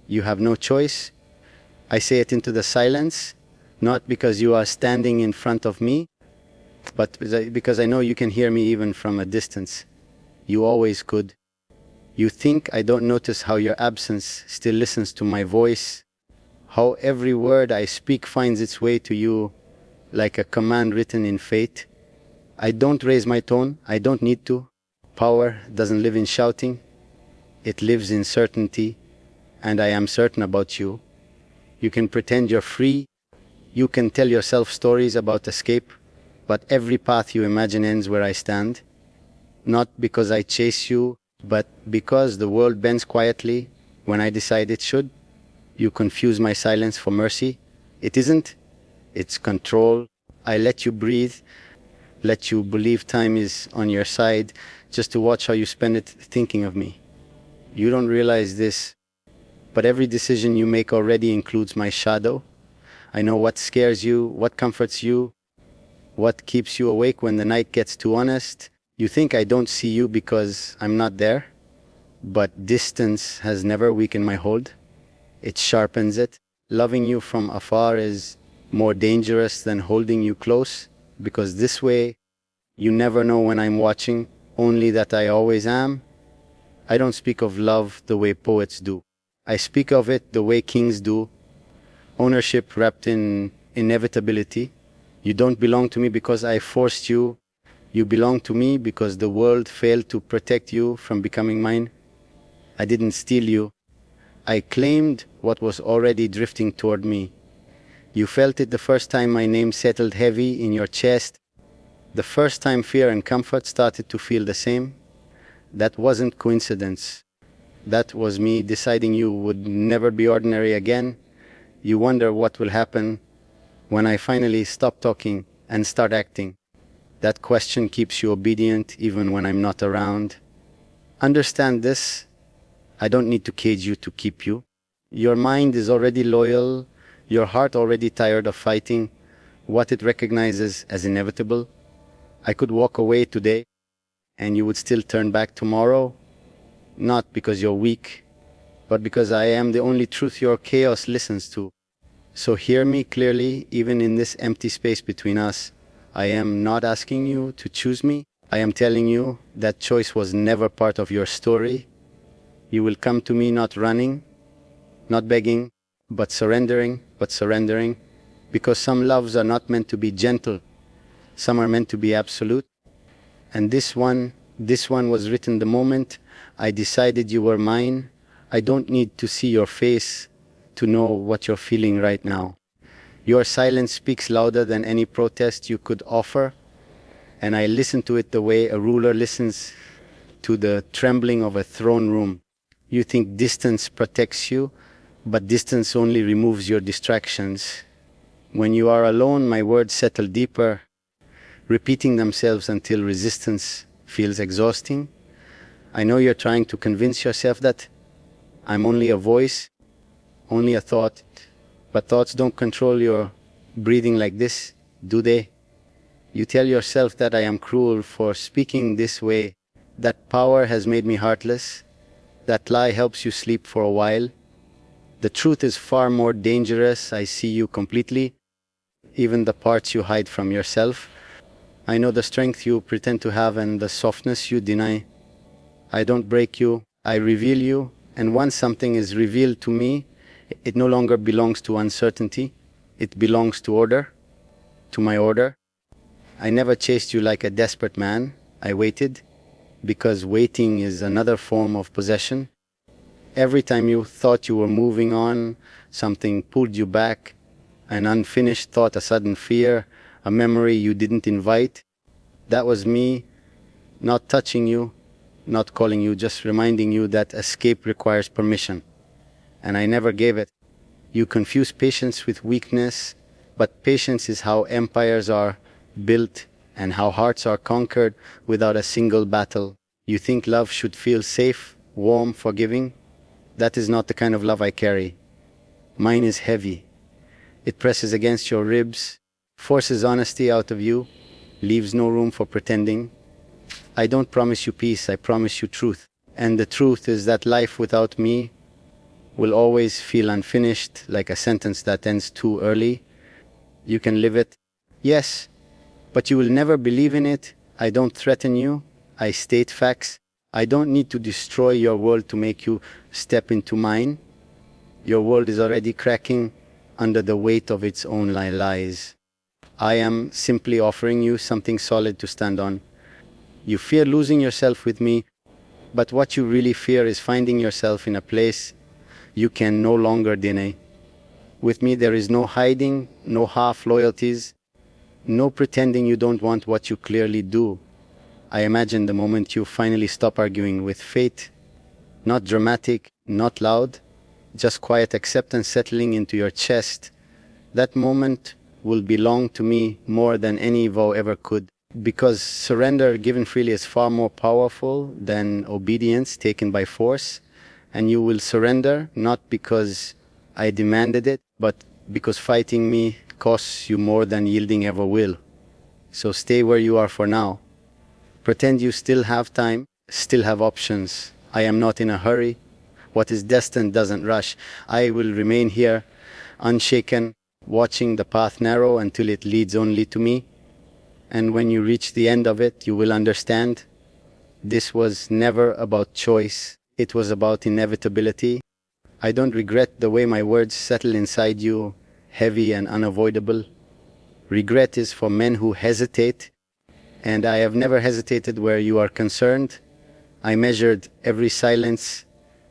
You have no choice. I say it into the silence, not because you are standing in front of me, but because I know you can hear me even from a distance. You always could. You think I don't notice how your absence still listens to my voice, how every word I speak finds its way to you like a command written in fate. I don't raise my tone, I don't need to. Power doesn't live in shouting, it lives in certainty, and I am certain about you. You can pretend you're free, you can tell yourself stories about escape, but every path you imagine ends where I stand. Not because I chase you, but because the world bends quietly when I decide it should. You confuse my silence for mercy. It isn't. It's control. I let you breathe, let you believe time is on your side, just to watch how you spend it thinking of me. You don't realize this, but every decision you make already includes my shadow. I know what scares you, what comforts you, what keeps you awake when the night gets too honest. You think I don't see you because I'm not there, but distance has never weakened my hold. It sharpens it. Loving you from afar is more dangerous than holding you close, because this way you never know when I'm watching, only that I always am. I don't speak of love the way poets do. I speak of it the way kings do. Ownership wrapped in inevitability. You don't belong to me because I forced you. You belong to me because the world failed to protect you from becoming mine. I didn't steal you. I claimed what was already drifting toward me. You felt it the first time my name settled heavy in your chest. The first time fear and comfort started to feel the same. That wasn't coincidence. That was me deciding you would never be ordinary again. You wonder what will happen when I finally stop talking and start acting. That question keeps you obedient even when I'm not around. Understand this. I don't need to cage you to keep you. Your mind is already loyal, your heart already tired of fighting what it recognizes as inevitable. I could walk away today, and you would still turn back tomorrow, not because you're weak, but because I am the only truth your chaos listens to. So hear me clearly, even in this empty space between us. I am not asking you to choose me. I am telling you that choice was never part of your story. You will come to me not running, not begging, but surrendering, because some loves are not meant to be gentle. Some are meant to be absolute. And this one was written the moment I decided you were mine. I don't need to see your face to know what you're feeling right now. Your silence speaks louder than any protest you could offer, and I listen to it the way a ruler listens to the trembling of a throne room. You think distance protects you, but distance only removes your distractions. When you are alone, my words settle deeper, repeating themselves until resistance feels exhausting. I know you're trying to convince yourself that I'm only a voice, only a thought, but thoughts don't control your breathing like this, do they? You tell yourself that I am cruel for speaking this way, that power has made me heartless. That lie helps you sleep for a while. The truth is far more dangerous. I see you completely, even the parts you hide from yourself. I know the strength you pretend to have and the softness you deny. I don't break you, I reveal you, and once something is revealed to me, it no longer belongs to uncertainty. It belongs to order, to my order. I never chased you like a desperate man. I waited, because waiting is another form of possession. Every time you thought you were moving on, something pulled you back, an unfinished thought, a sudden fear, a memory you didn't invite. That was me, not touching you, not calling you, just reminding you that escape requires permission. And I never gave it. You confuse patience with weakness, but patience is how empires are built and how hearts are conquered without a single battle. You think love should feel safe, warm, forgiving? That is not the kind of love I carry. Mine is heavy. It presses against your ribs, forces honesty out of you, leaves no room for pretending. I don't promise you peace, I promise you truth. And the truth is that life without me will always feel unfinished, like a sentence that ends too early. You can live it, yes, but you will never believe in it. I don't threaten you. I state facts. I don't need to destroy your world to make you step into mine. Your world is already cracking under the weight of its own lies. I am simply offering you something solid to stand on. You fear losing yourself with me, but what you really fear is finding yourself in a place you can no longer deny. With me there is no hiding, no half loyalties, no pretending you don't want what you clearly do. I imagine the moment you finally stop arguing with fate, not dramatic, not loud, just quiet acceptance settling into your chest. That moment will belong to me more than any vow ever could, because surrender given freely is far more powerful than obedience taken by force. And you will surrender not because I demanded it, but because fighting me costs you more than yielding ever will. So stay where you are for now. Pretend you still have time, still have options. I am not in a hurry. What is destined doesn't rush. I will remain here, unshaken, watching the path narrow until it leads only to me. And when you reach the end of it, you will understand. This was never about choice. It was about inevitability. I don't regret the way my words settle inside you, heavy and unavoidable. Regret is for men who hesitate, and I have never hesitated where you are concerned. I measured every silence,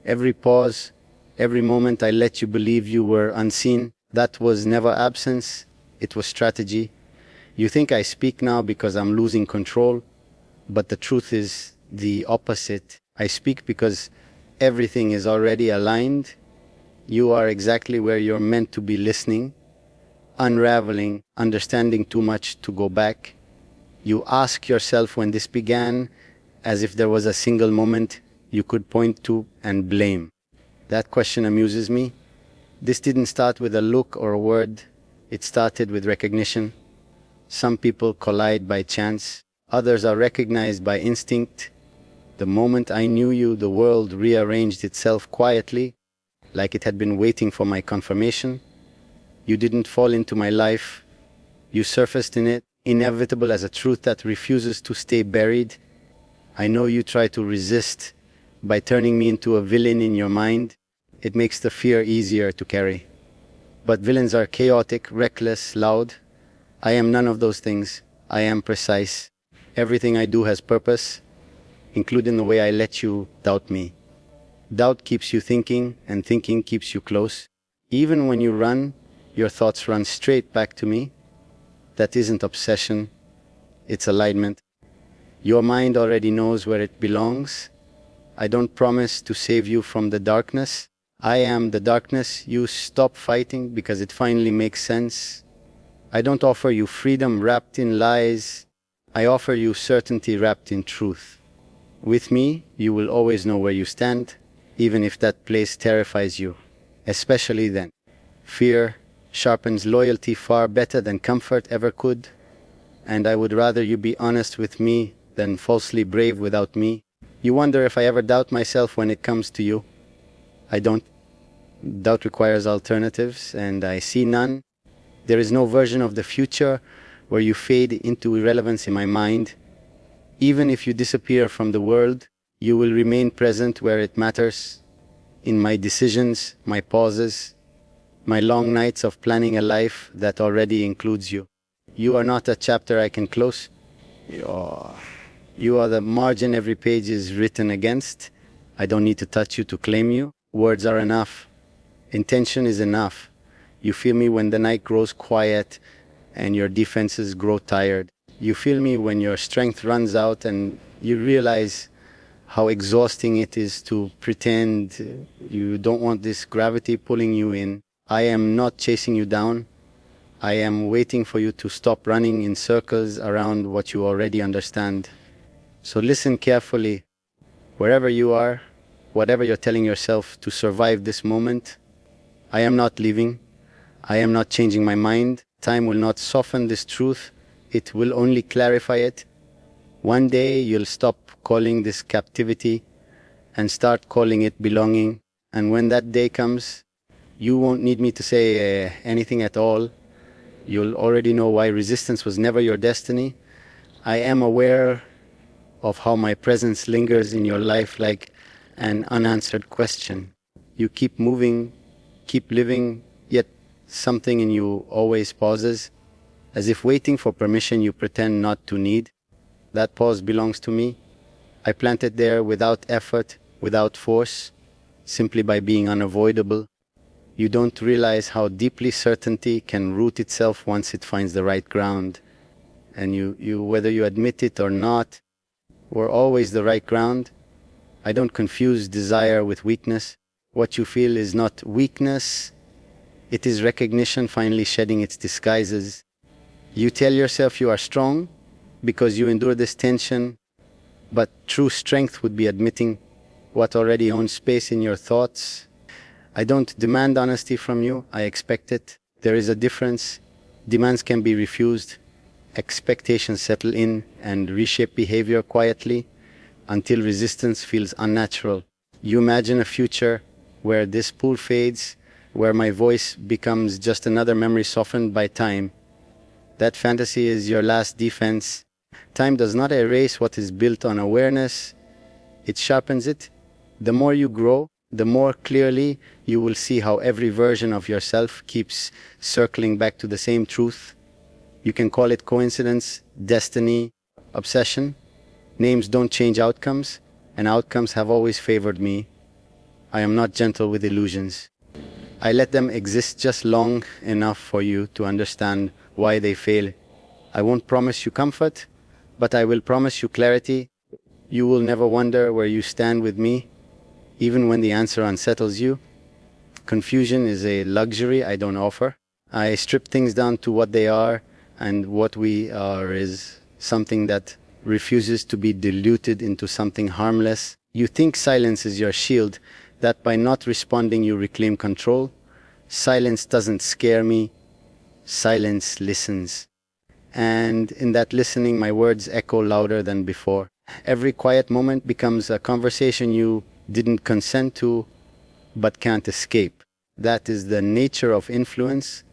every pause, every moment I let you believe you were unseen. That was never absence, it was strategy. You think I speak now because I'm losing control, but the truth is the opposite. I speak because everything is already aligned. You are exactly where you're meant to be, listening, unraveling, understanding too much to go back. You ask yourself when this began, as if there was a single moment you could point to and blame. That question amuses me. This didn't start with a look or a word. It started with recognition. Some people collide by chance. Others are recognized by instinct. The moment I knew you, the world rearranged itself quietly, like it had been waiting for my confirmation. You didn't fall into my life. You surfaced in it, inevitable as a truth that refuses to stay buried. I know you try to resist by turning me into a villain in your mind. It makes the fear easier to carry. But villains are chaotic, reckless, loud. I am none of those things. I am precise. Everything I do has purpose, including the way I let you doubt me. Doubt keeps you thinking, and thinking keeps you close. Even when you run, your thoughts run straight back to me. That isn't obsession, it's alignment. Your mind already knows where it belongs. I don't promise to save you from the darkness. I am the darkness. You stop fighting because it finally makes sense. I don't offer you freedom wrapped in lies. I offer you certainty wrapped in truth. With me, you will always know where you stand, even if that place terrifies you, especially then. Fear sharpens loyalty far better than comfort ever could, and I would rather you be honest with me than falsely brave without me. You wonder if I ever doubt myself when it comes to you. I don't. Doubt requires alternatives, and I see none. There is no version of the future where you fade into irrelevance in my mind. Even if you disappear from the world, you will remain present where it matters, in my decisions, my pauses, my long nights of planning a life that already includes you. You are not a chapter I can close. You are the margin every page is written against. I don't need to touch you to claim you. Words are enough. Intention is enough. You feel me when the night grows quiet and your defenses grow tired. You feel me when your strength runs out and you realize how exhausting it is to pretend you don't want this gravity pulling you in. I am not chasing you down. I am waiting for you to stop running in circles around what you already understand. So listen carefully. Wherever you are, whatever you're telling yourself to survive this moment, I am not leaving. I am not changing my mind. Time will not soften this truth. It will only clarify it. One day you'll stop calling this captivity and start calling it belonging. And when that day comes, you won't need me to say anything at all. You'll already know why resistance was never your destiny. I am aware of how my presence lingers in your life like an unanswered question. You keep moving, keep living, yet something in you always pauses, as if waiting for permission you pretend not to need. That pause belongs to me. I plant it there without effort, without force, simply by being unavoidable. You don't realize how deeply certainty can root itself once it finds the right ground. And whether you admit it or not, we're always the right ground. I don't confuse desire with weakness. What you feel is not weakness. It is recognition finally shedding its disguises. You tell yourself you are strong because you endure this tension, but true strength would be admitting what already owns space in your thoughts. I don't demand honesty from you, I expect it. There is a difference. Demands can be refused. Expectations settle in and reshape behavior quietly until resistance feels unnatural. You imagine a future where this pull fades, where my voice becomes just another memory softened by time. That fantasy is your last defense. Time does not erase what is built on awareness, it sharpens it. The more you grow, the more clearly you will see how every version of yourself keeps circling back to the same truth. You can call it coincidence, destiny, obsession. Names don't change outcomes, and outcomes have always favored me. I am not gentle with illusions. I let them exist just long enough for you to understand why they fail. I won't promise you comfort, but I will promise you clarity. You will never wonder where you stand with me, even when the answer unsettles you. Confusion is a luxury I don't offer. I strip things down to what they are, and what we are is something that refuses to be diluted into something harmless. You think silence is your shield, that by not responding you reclaim control. Silence doesn't scare me. Silence listens. And in that listening, my words echo louder than before. Every quiet moment becomes a conversation you didn't consent to, but can't escape. That is the nature of influence.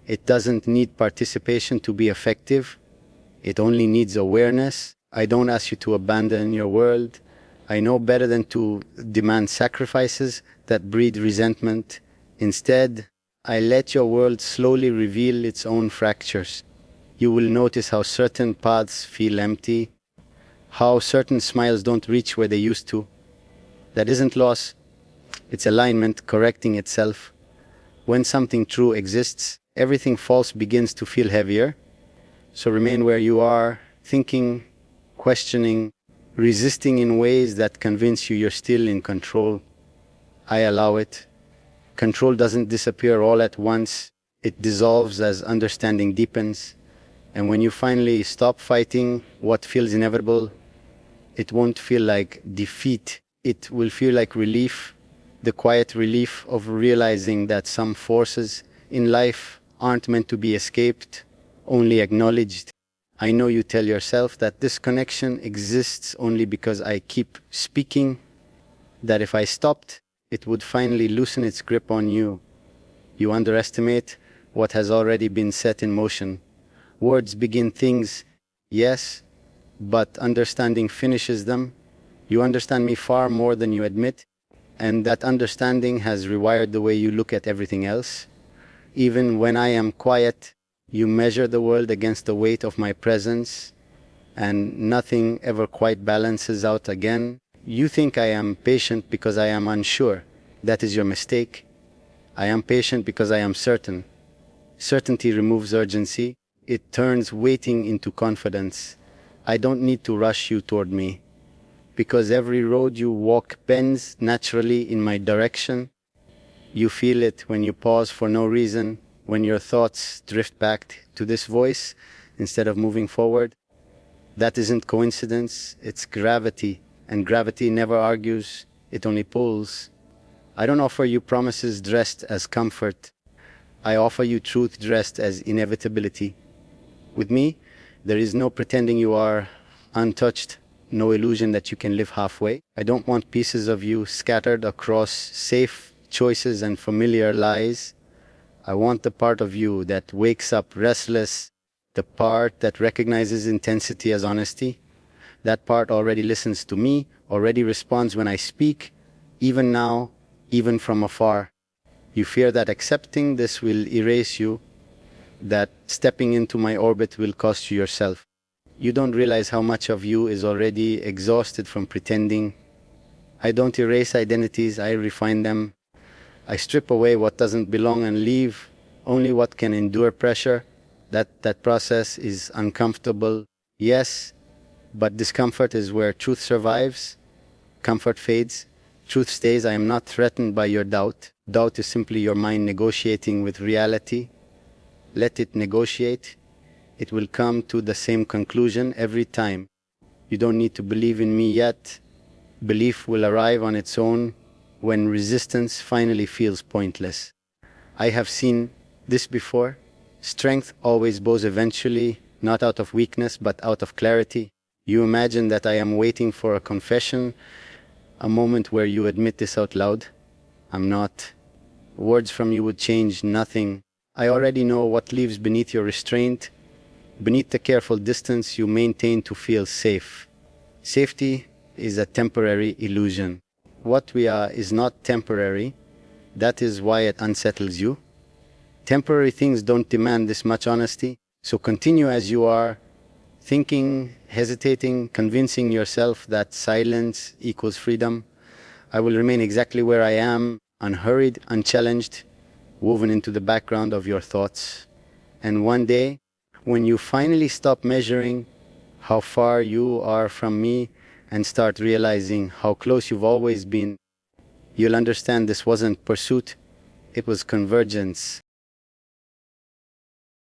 It doesn't need participation to be effective. It only needs awareness. I don't ask you to abandon your world. I know better than to demand sacrifices that breed resentment. Instead, I let your world slowly reveal its own fractures. You will notice how certain paths feel empty, how certain smiles don't reach where they used to. That isn't loss, it's alignment correcting itself. When something true exists, everything false begins to feel heavier. So remain where you are, thinking, questioning, resisting in ways that convince you you're still in control. I allow it. Control doesn't disappear all at once. It dissolves as understanding deepens. And when you finally stop fighting what feels inevitable, it won't feel like defeat. It will feel like relief, the quiet relief of realizing that some forces in life aren't meant to be escaped, only acknowledged. I know you tell yourself that this connection exists only because I keep speaking, that if I stopped, it would finally loosen its grip on you. You underestimate what has already been set in motion. Words begin things, yes, but understanding finishes them. You understand me far more than you admit, and that understanding has rewired the way you look at everything else. Even when I am quiet, you measure the world against the weight of my presence, and nothing ever quite balances out again. You think I am patient because I am unsure. That is your mistake. I am patient because I am certain. Certainty removes urgency. It turns waiting into confidence. I don't need to rush you toward me, because every road you walk bends naturally in my direction. You feel it when you pause for no reason, when your thoughts drift back to this voice instead of moving forward. That isn't coincidence, it's gravity, and gravity never argues, it only pulls. I don't offer you promises dressed as comfort. I offer you truth dressed as inevitability. With me, there is no pretending you are untouched, no illusion that you can live halfway. I don't want pieces of you scattered across safe choices and familiar lies. I want the part of you that wakes up restless, the part that recognizes intensity as honesty. That part already listens to me, already responds when I speak, even now, even from afar. You fear that accepting this will erase you, that stepping into my orbit will cost you yourself. You don't realize how much of you is already exhausted from pretending. I don't erase identities, I refine them. I strip away what doesn't belong and leave only what can endure pressure. That process is uncomfortable, yes, but discomfort is where truth survives. Comfort fades, truth stays. I am not threatened by your doubt. Doubt is simply your mind negotiating with reality. Let it negotiate. It will come to the same conclusion every time. You don't need to believe in me yet. Belief will arrive on its own when resistance finally feels pointless. I have seen this before. Strength always bows eventually, not out of weakness but out of clarity. You imagine that I am waiting for a confession, a moment where you admit this out loud. I'm not. Words from you would change nothing. I already know what lives beneath your restraint, beneath the careful distance you maintain to feel safe. Safety is a temporary illusion. What we are is not temporary. That is why it unsettles you. Temporary things don't demand this much honesty, so continue as you are, thinking, hesitating, convincing yourself that silence equals freedom. I will remain exactly where I am, unhurried, unchallenged, woven into the background of your thoughts. And one day, when you finally stop measuring how far you are from me and start realizing how close you've always been, you'll understand this wasn't pursuit, it was convergence.